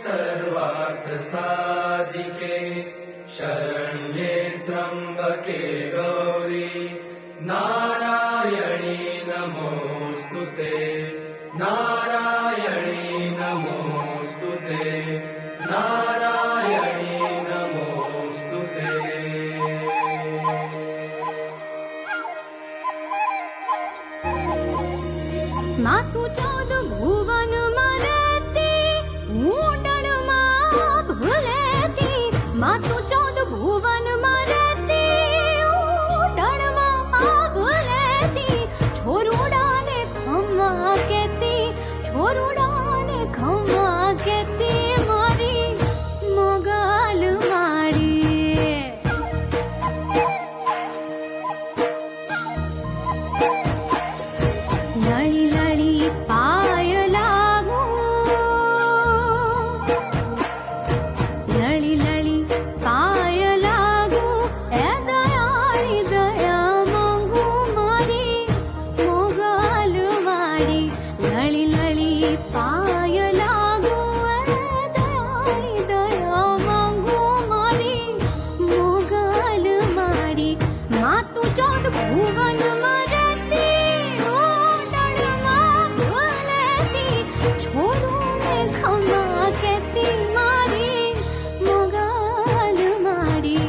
सर्वार्थ साधिके शरण्ये त्र्यंबके गौरी नारायणी नमोस्तुते नारायणी नमोस्तुते नारायणी नमोस्तुते। मातु चौद भुवन मरेती ऊंडण मां भूलेती मातु चौद भुवन मरेती ऊंडण मां भूलेती छोरुडाने खम्मा केती छोरुडाने खम्मा केती मारी मोगल मारी लड़ी लड़ी पाय लागू लड़ी लड़ी पाय लागू ए दयाળી दया માંગુ મારી મોગલ વાડી લળી લળી પાય लागू ए दयाળી दया માંગુ મારી મોગલ માડી માતું ચોદ ભુવન મરેતી छोरू ने खमा केती मारी मोगल माड़ी।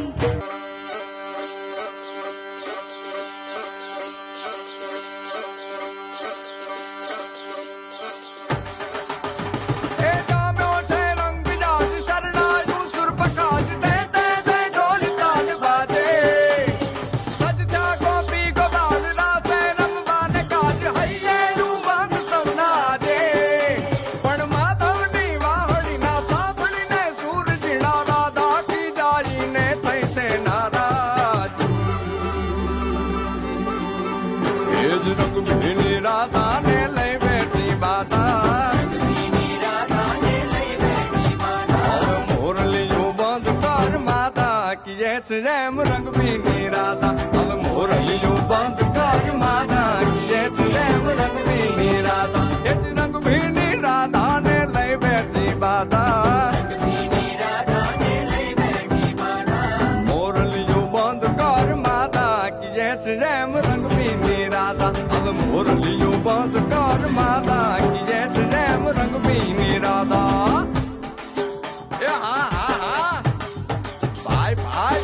रेम रंग बीनी राधा अब मोरलियों बंद कर माता ये रेम रंग बीनी राधा ये रंग बीनी राधा ने ले बैठी बाधा मोरलियों बंद कर माता ये रेम रंग बीनी राधा अब मोरलियों बंद कर माता ये रेम रंग बीनी राधा। हाँ हाँ हाँ बाय बाय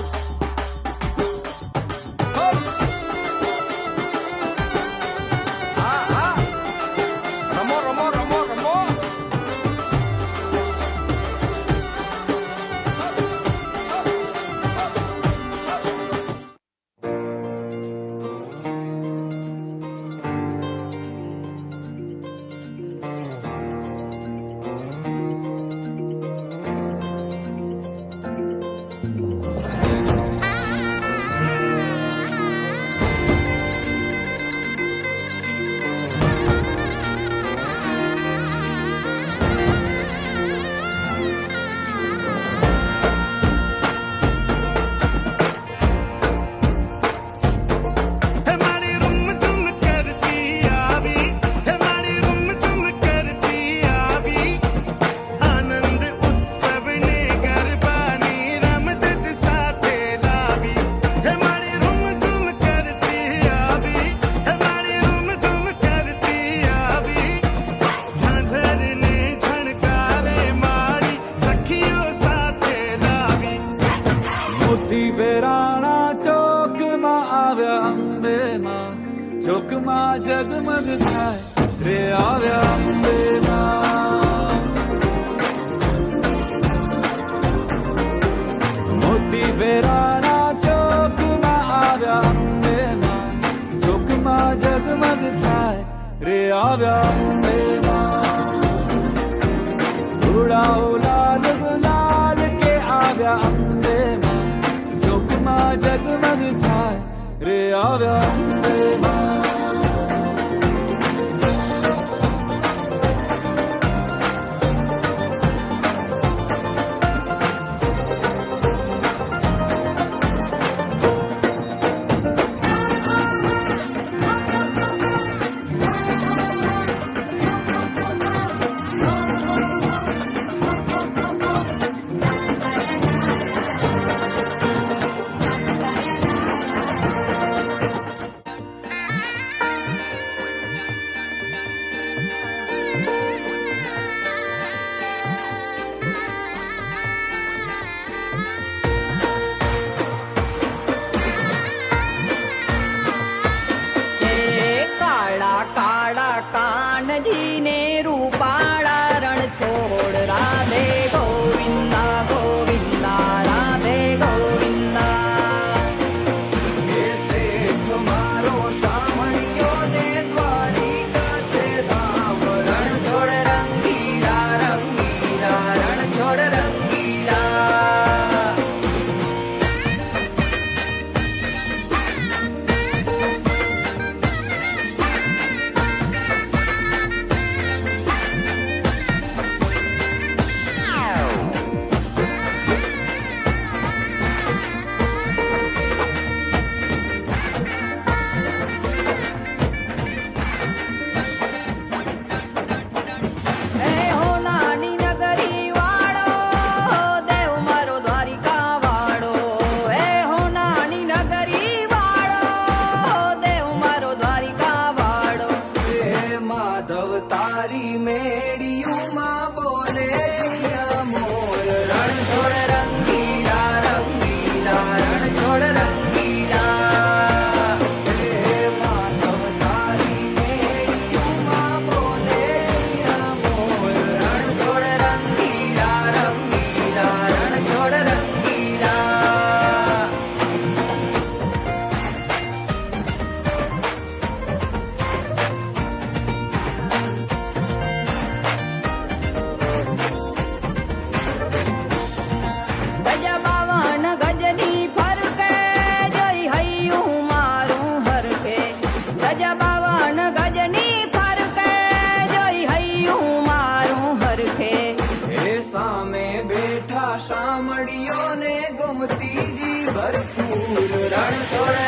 ચોકમાં જગમગ થાય રે આવ્યા અંબે માં મોતી બેરાણા ચોકમાં આવ્યા અંબે માં ચોકમાં જગમગ થાય રે આવ્યા અંબે માં ઉડાઓ લાલ ગુલાલ કે આવ્યા અંબે માં ચોકમાં જગમગ થાય રે આવ્યા અંબે માં સામે બેઠા શામળીઓ ને ગોમતીજી ભરપૂર રણ છોડે